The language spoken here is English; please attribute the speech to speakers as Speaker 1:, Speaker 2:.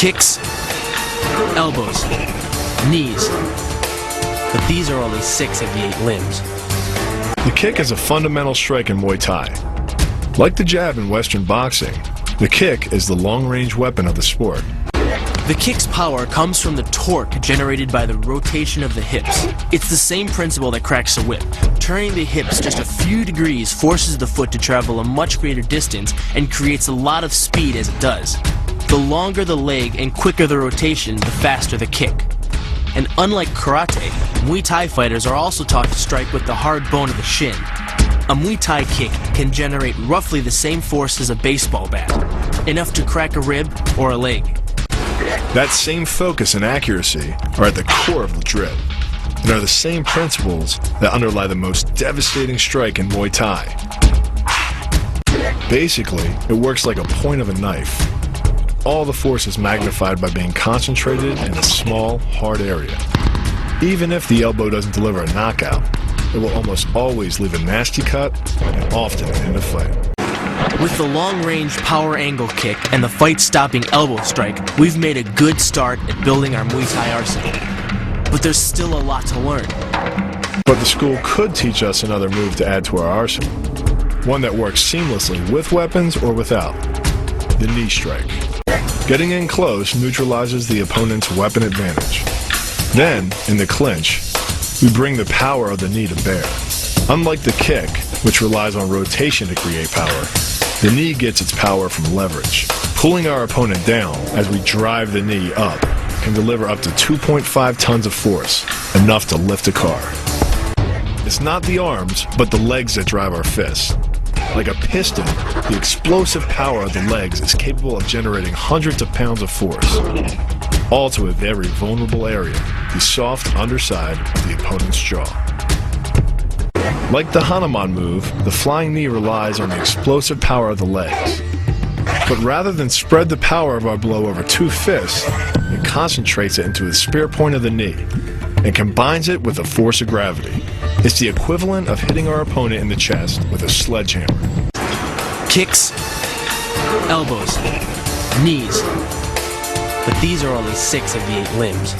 Speaker 1: Kicks, elbows, knees. But these are only 6 of the 8 limbs.
Speaker 2: The kick is a fundamental strike in Muay Thai. Like the jab in Western boxing, the kick is the long-range weapon of the sport.
Speaker 1: The kick's power comes from the torque generated by the rotation of the hips. It's the same principle that cracks a whip. Turning the hips just a few degrees forces the foot to travel a much greater distance and creates a lot of speed as it does. The longer the leg and quicker the rotation, the faster the kick. And unlike karate, Muay Thai fighters are also taught to strike with the hard bone of the shin. A Muay Thai kick can generate roughly the same force as a baseball bat, enough to crack a rib or a leg.
Speaker 2: That same focus and accuracy are at the core of the drill, and are the same principles that underlie the most devastating strike in Muay Thai. Basically, it works like a point of a knife. All the force is magnified by being concentrated in a small, hard area. Even if the elbow doesn't deliver a knockout, it will almost always leave a nasty cut and often end a fight.
Speaker 1: With the long-range power angle kick and the fight-stopping elbow strike, we've made a good start at building our Muay Thai arsenal. But there's still a lot to learn.
Speaker 2: But the school could teach us another move to add to our arsenal. One that works seamlessly with weapons or without. The knee strike. Getting in close neutralizes the opponent's weapon advantage. Then, in the clinch, we bring the power of the knee to bear. Unlike the kick, which relies on rotation to create power, the knee gets its power from leverage. Pulling our opponent down as we drive the knee up can deliver up to 2.5 tons of force, enough to lift a car. It's not the arms, but the legs that drive our fists. Like a piston, the explosive power of the legs is capable of generating hundreds of pounds of force, all to a very vulnerable area, the soft underside of the opponent's jaw. Like the Hanuman move, the flying knee relies on the explosive power of the legs. But rather than spread the power of our blow over 2 fists, it concentrates it into the spear point of the knee and combines it with the force of gravity. It's the equivalent of hitting our opponent in the chest with a sledgehammer.
Speaker 1: Kicks, elbows, knees. But these are only 6 of the 8 limbs.